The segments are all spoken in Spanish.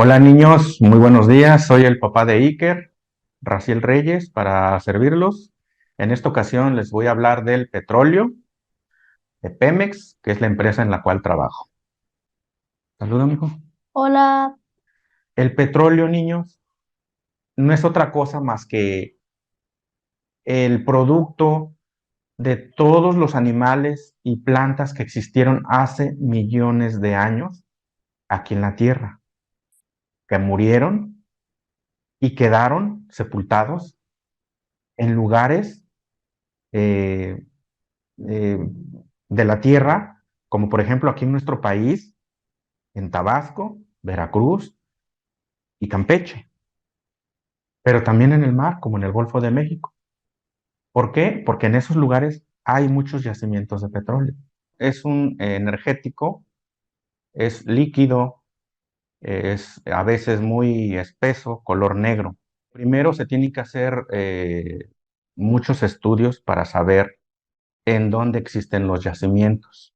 Hola niños, muy buenos días. Soy el papá de Iker, Raciel Reyes, para servirlos. En esta ocasión les voy a hablar del petróleo, de Pemex, que es la empresa en la cual trabajo. Saluda, mijo. Hola, El petróleo, niños, no es otra cosa más que el producto de todos los animales y plantas que existieron hace millones de años aquí en la Tierra, que murieron y quedaron sepultados en lugares eh, eh, de la tierra, como por ejemplo aquí en nuestro país, en Tabasco, Veracruz y Campeche, pero también en el mar, como en el Golfo de México. ¿Por qué? Porque en esos lugares hay muchos yacimientos de petróleo. Es un energético, es líquido, es a veces muy espeso, color negro. Primero se tienen que hacer muchos estudios para saber en dónde existen los yacimientos.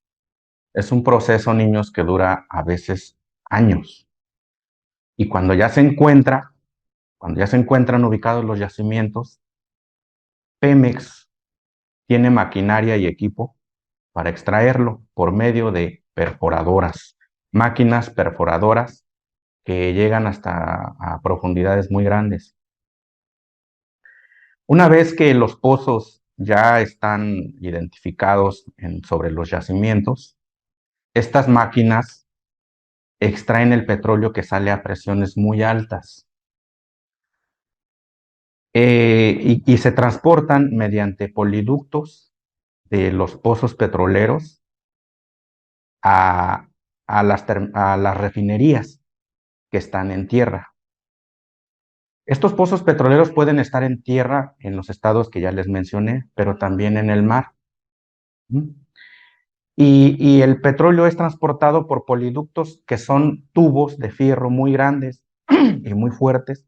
Es un proceso, niños, que dura a veces años. Y cuando ya se encuentran ubicados los yacimientos, Pemex tiene maquinaria y equipo para extraerlo por medio de perforadoras, máquinas perforadoras que llegan hasta a profundidades muy grandes. Una vez que los pozos ya están identificados sobre los yacimientos, estas máquinas extraen el petróleo que sale a presiones muy altas y se transportan mediante poliductos de los pozos petroleros a, a las refinerías que están en tierra. Estos pozos petroleros pueden estar en tierra en los estados que ya les mencioné, pero también en el mar. ¿Mm? Y el petróleo es transportado por poliductos que son tubos de fierro muy grandes y muy fuertes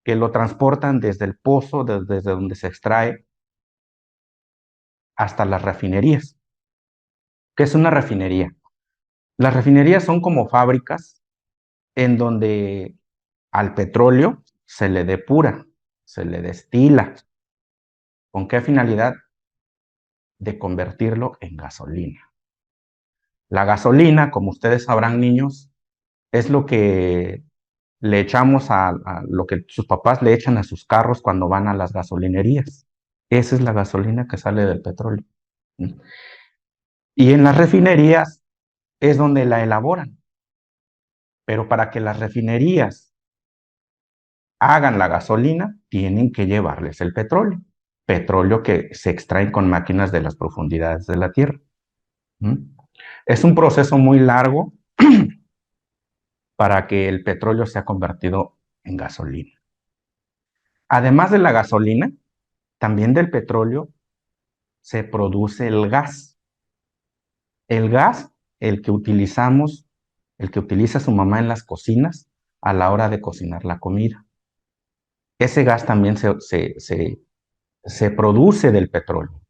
que lo transportan desde el pozo, desde donde se extrae, hasta las refinerías. ¿Qué es una refinería? Las refinerías son como fábricas en donde al petróleo se le depura, se le destila. ¿Con qué finalidad? De convertirlo en gasolina. La gasolina, como ustedes sabrán, niños, es lo que le echamos a lo que sus papás le echan a sus carros cuando van a las gasolinerías. Esa es la gasolina que sale del petróleo. Y en las refinerías es donde la elaboran. Pero para que las refinerías hagan la gasolina, tienen que llevarles el petróleo. Petróleo que se extrae con máquinas de las profundidades de la Tierra. ¿Mm? Es un proceso muy largo para que el petróleo sea convertido en gasolina. Además de la gasolina, también del petróleo se produce el gas. El gas, el que utilizamos, el que utiliza su mamá en las cocinas a la hora de cocinar la comida. Ese gas también se produce del petróleo,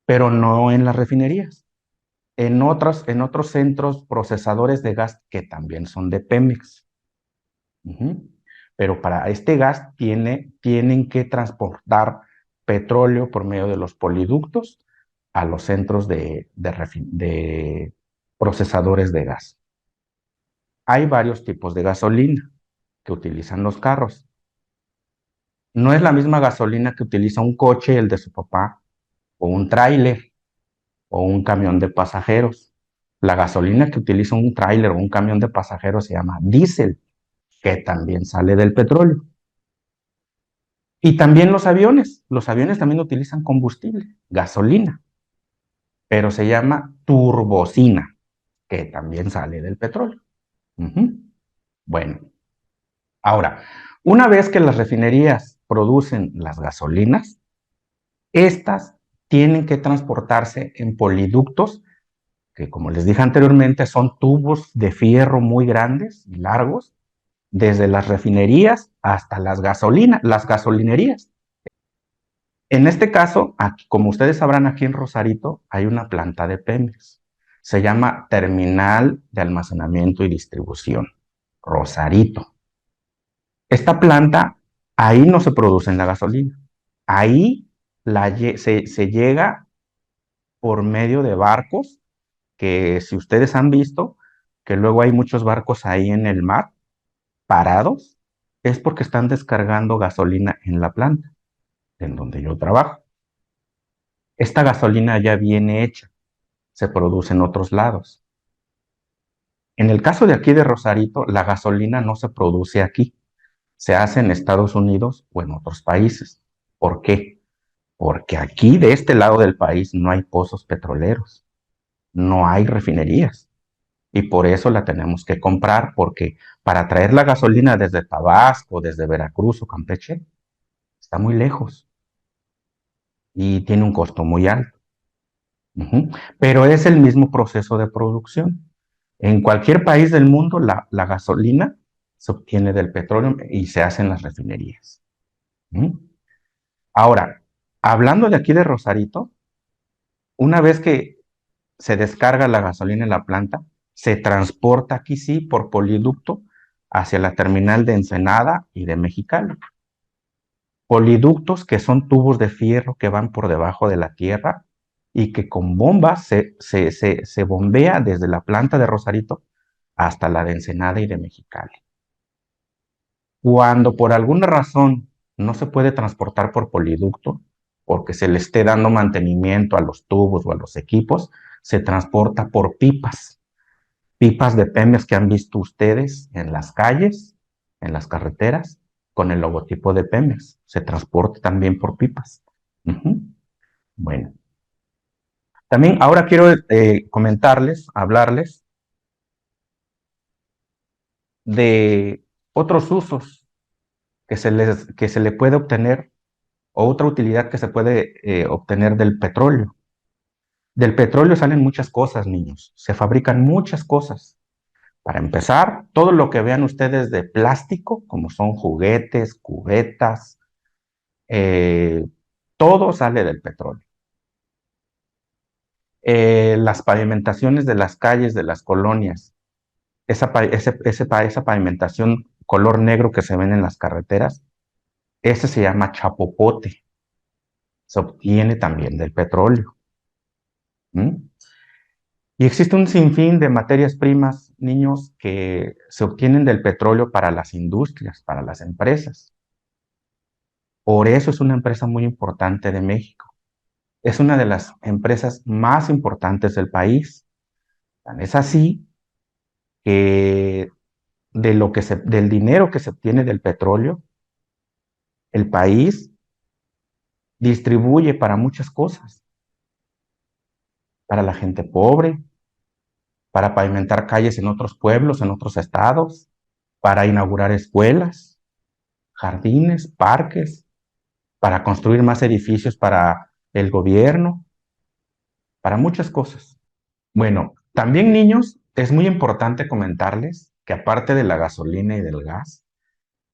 pero no en las refinerías, en otros centros procesadores de gas que también son de Pemex. Pero para este gas tienen que transportar petróleo por medio de los poliductos a los centros de procesadores de gas. Hay varios tipos de gasolina que utilizan los carros. No es la misma gasolina que utiliza un coche, el de su papá, o un tráiler, o un camión de pasajeros. La gasolina que utiliza un tráiler o un camión de pasajeros se llama diésel, que también sale del petróleo. Y también los aviones también utilizan combustible, gasolina, pero se llama turbocina, que también sale del petróleo. Ujú. Bueno, ahora, una vez que las refinerías producen las gasolinas, estas tienen que transportarse en poliductos, que como les dije anteriormente, son tubos de fierro muy grandes y largos, desde las refinerías hasta las gasolinerías. En este caso, aquí, como ustedes sabrán, aquí en Rosarito hay una planta de Pemex. Se llama Terminal de Almacenamiento y Distribución. Rosarito. Esta planta, ahí no se produce la gasolina. Ahí se llega por medio de barcos, que si ustedes han visto, que luego hay muchos barcos ahí en el mar, parados, es porque están descargando gasolina en la planta, en donde yo trabajo. Esta gasolina ya viene hecha, se produce en otros lados. En el caso de aquí de Rosarito, la gasolina no se produce aquí, se hace en Estados Unidos o en otros países. ¿Por qué? Porque aquí de este lado del país no hay pozos petroleros, no hay refinerías. Y por eso la tenemos que comprar, porque para traer la gasolina desde Tabasco, desde Veracruz o Campeche, está muy lejos y tiene un costo muy alto. Ujú. Pero es el mismo proceso de producción. En cualquier país del mundo, la gasolina se obtiene del petróleo y se hace en las refinerías. Ujú. Ahora, hablando de aquí de Rosarito, una vez que se descarga la gasolina en la planta, se transporta aquí sí por poliducto hacia la terminal de Ensenada y de Mexicali. Poliductos que son tubos de fierro que van por debajo de la tierra y que con bombas se bombea desde la planta de Rosarito hasta la de Ensenada y de Mexicali. Cuando por alguna razón no se puede transportar por poliducto, porque se le esté dando mantenimiento a los tubos o a los equipos, se transporta por pipas. Pipas de Pemex que han visto ustedes en las calles, en las carreteras, con el logotipo de Pemex. Se transporta también por pipas. Ujú. Bueno, también ahora quiero comentarles, hablarles de otros usos que se le puede obtener o otra utilidad que se puede obtener del petróleo. Del petróleo salen muchas cosas, niños. Se fabrican muchas cosas. Para empezar, todo lo que vean ustedes de plástico, como son juguetes, cubetas, eh, todo sale del petróleo. Las pavimentaciones de las calles, de las colonias, esa pavimentación color negro que se ven en las carreteras, ese se llama chapopote, se obtiene también del petróleo. ¿Mm? Y existe un sinfín de materias primas, niños, que se obtienen del petróleo para las industrias, para las empresas. Por eso es una empresa muy importante de México. Es una de las empresas más importantes del país. Tan es así que del dinero que se obtiene del petróleo, el país distribuye para muchas cosas, para la gente pobre, para pavimentar calles en otros pueblos, en otros estados, para inaugurar escuelas, jardines, parques, para construir más edificios para el gobierno, para muchas cosas. Bueno, también niños, es muy importante comentarles que aparte de la gasolina y del gas,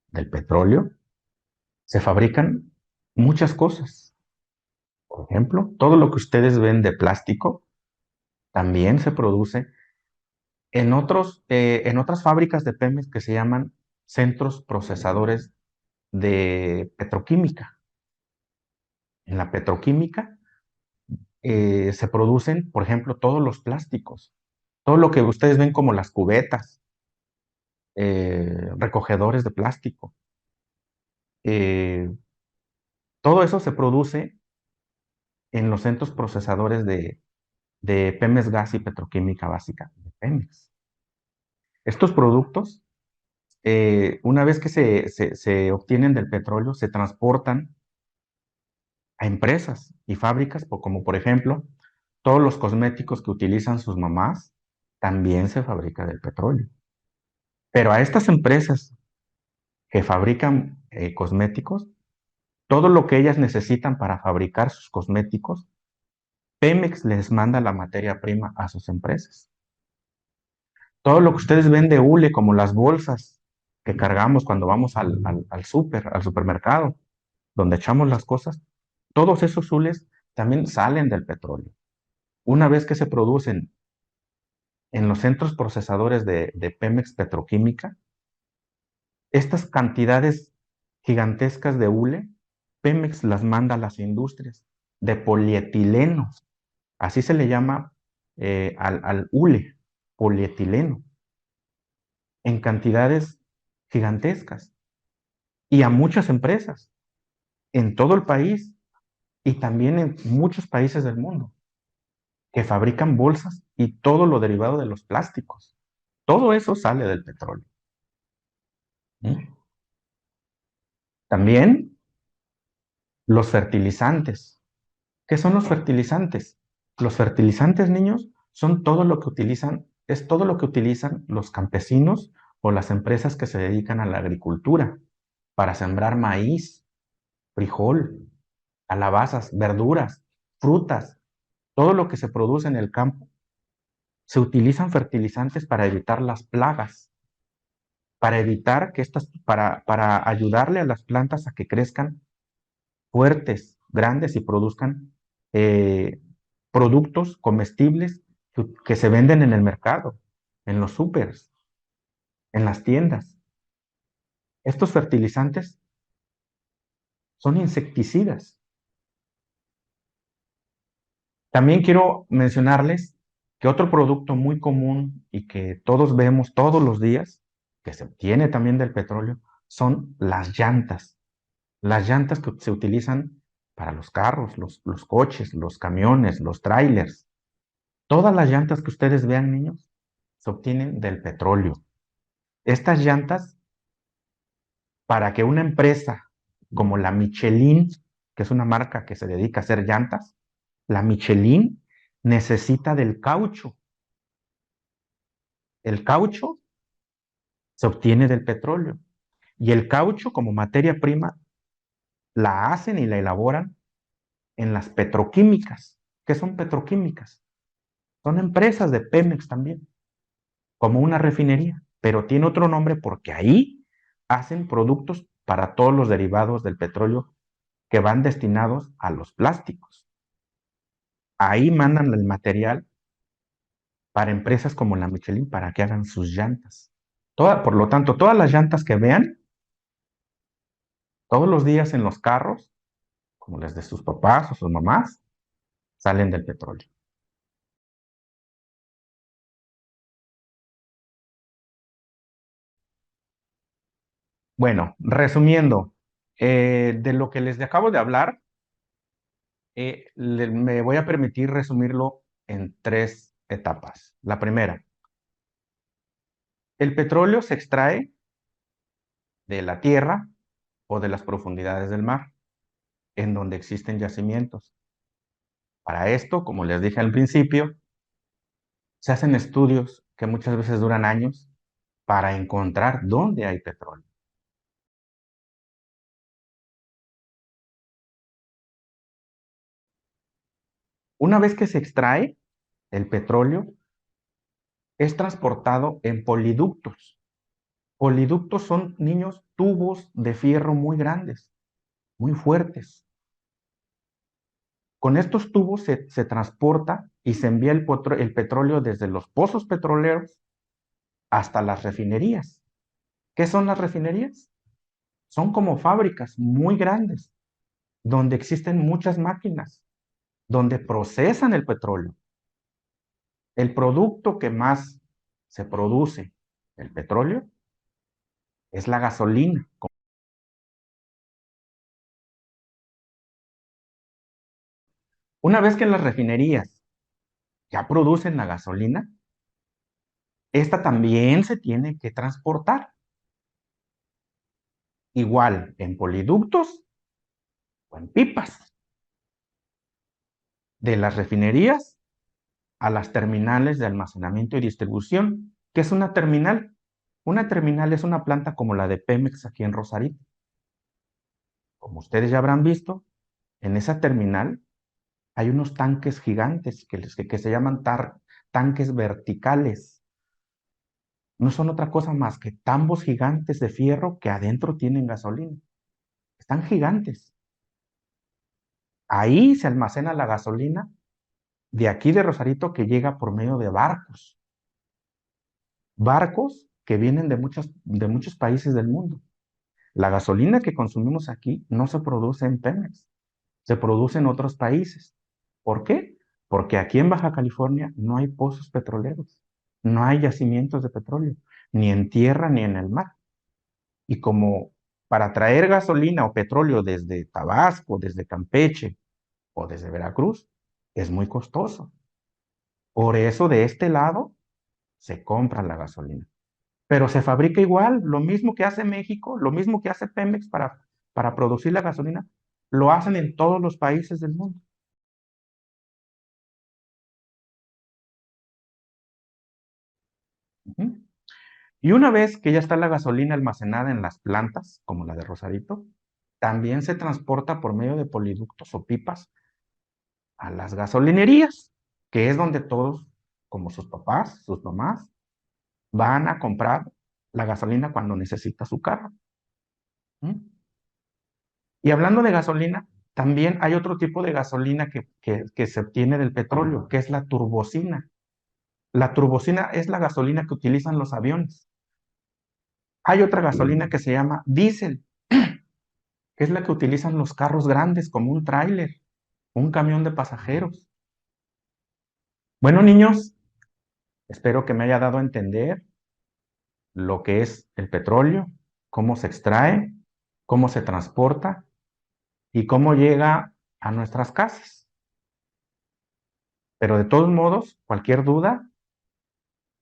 del petróleo, se fabrican muchas cosas. Por ejemplo, todo lo que ustedes ven de plástico también se produce en otras fábricas de Pemex que se llaman centros procesadores de petroquímica. En la petroquímica se producen, por ejemplo, todos los plásticos, todo lo que ustedes ven como las cubetas, recogedores de plástico. Eh, Todo eso se produce en los centros procesadores de Pemex Gas y Petroquímica Básica de Pemex. Estos productos, una vez que se obtienen del petróleo, se transportan a empresas y fábricas, como por ejemplo, todos los cosméticos que utilizan sus mamás, también se fabrica del petróleo. Pero a estas empresas que fabrican cosméticos, todo lo que ellas necesitan para fabricar sus cosméticos, Pemex les manda la materia prima a sus empresas. Todo lo que ustedes ven de hule, como las bolsas que cargamos cuando vamos al súper, al supermercado, donde echamos las cosas, todos esos hules también salen del petróleo. Una vez que se producen en los centros procesadores de Pemex Petroquímica, Estas cantidades gigantescas de hule, Pemex las manda a las industrias de polietileno. Así se le llama al hule, polietileno, en cantidades gigantescas. Y a muchas empresas en todo el país y también en muchos países del mundo que fabrican bolsas y todo lo derivado de los plásticos. Todo eso sale del petróleo. ¿Mm? También los fertilizantes. ¿Qué son los fertilizantes? Los fertilizantes, niños, son todo lo que utilizan, es todo lo que utilizan los campesinos o las empresas que se dedican a la agricultura para sembrar maíz, frijol, calabazas, verduras, frutas, todo lo que se produce en el campo. Se utilizan fertilizantes para evitar las plagas, para evitar que para ayudarle a las plantas a que crezcan fuertes, grandes y produzcan eh, productos comestibles que se venden en el mercado, en los súperes, en las tiendas. Estos fertilizantes son insecticidas. También quiero mencionarles que otro producto muy común y que todos vemos todos los días, que se obtiene también del petróleo, son las llantas. Las llantas que se utilizan para los carros, los coches, los camiones, los trailers. Todas las llantas que ustedes vean, niños, se obtienen del petróleo. Estas llantas, para que una empresa como la Michelin, que es una marca que se dedica a hacer llantas, la Michelin necesita del caucho. El caucho se obtiene del petróleo. Y el caucho, como materia prima, la hacen y la elaboran en las petroquímicas. ¿Qué son petroquímicas? Son empresas de Pemex también, como una refinería, pero tiene otro nombre porque ahí hacen productos para todos los derivados del petróleo que van destinados a los plásticos. Ahí mandan el material para empresas como la Michelin para que hagan sus llantas. Por lo tanto, todas las llantas que vean todos los días en los carros, como las de sus papás o sus mamás, salen del petróleo. Bueno, resumiendo, de lo que les acabo de hablar, me voy a permitir resumirlo en tres etapas. La primera, el petróleo se extrae de la tierra o de las profundidades del mar, en donde existen yacimientos. Para esto, como les dije al principio, se hacen estudios que muchas veces duran años para encontrar dónde hay petróleo. Una vez que se extrae el petróleo, es transportado en poliductos. Poliductos son, niños, tubos de fierro muy grandes, muy fuertes. Con estos tubos se transporta y se envía el petróleo desde los pozos petroleros hasta las refinerías. ¿Qué son las refinerías? Son como fábricas muy grandes, donde existen muchas máquinas, donde procesan el petróleo. El producto que más se produce, el petróleo, es la gasolina. Una vez que las refinerías ya producen la gasolina, esta también se tiene que transportar. Igual en poliductos o en pipas. De las refinerías a las terminales de almacenamiento y distribución. ¿Qué es una terminal? Una terminal es una planta como la de Pemex aquí en Rosarito. Como ustedes ya habrán visto, en esa terminal hay unos tanques gigantes que se llaman tanques verticales. No son otra cosa más que tambos gigantes de fierro que adentro tienen gasolina. Están gigantes. Ahí se almacena la gasolina de aquí de Rosarito que llega por medio de barcos. Barcos que vienen de muchos países del mundo. La gasolina que consumimos aquí no se produce en Pemex, se produce en otros países. ¿Por qué? Porque aquí en Baja California no hay pozos petroleros, no hay yacimientos de petróleo, ni en tierra ni en el mar. Y como para traer gasolina o petróleo desde Tabasco, desde Campeche o desde Veracruz, es muy costoso. Por eso de este lado se compra la gasolina. Pero se fabrica igual, lo mismo que hace México, lo mismo que hace Pemex para producir la gasolina, lo hacen en todos los países del mundo. Ujú. Y una vez que ya está la gasolina almacenada en las plantas, como la de Rosarito, también se transporta por medio de poliductos o pipas a las gasolinerías, que es donde todos, como sus papás, sus mamás, van a comprar la gasolina cuando necesita su carro. ¿Mm? Y hablando de gasolina, también hay otro tipo de gasolina que se obtiene del petróleo, que es la turbocina. La turbocina es la gasolina que utilizan los aviones. Hay otra gasolina que se llama diésel, que es la que utilizan los carros grandes, como un tráiler, un camión de pasajeros. Bueno, niños, espero que me haya dado a entender lo que es el petróleo, cómo se extrae, cómo se transporta y cómo llega a nuestras casas. Pero de todos modos, cualquier duda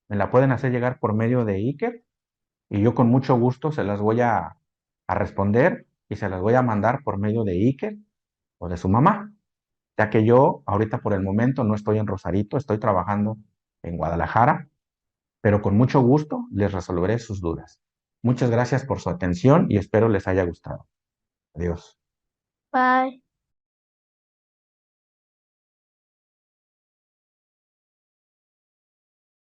me la pueden hacer llegar por medio de Iker y yo con mucho gusto se las voy a responder y se las voy a mandar por medio de Iker o de su mamá, ya que yo ahorita por el momento no estoy en Rosarito, estoy trabajando en Guadalajara, pero con mucho gusto les resolveré sus dudas. Muchas gracias por su atención y espero les haya gustado. Adiós. Bye.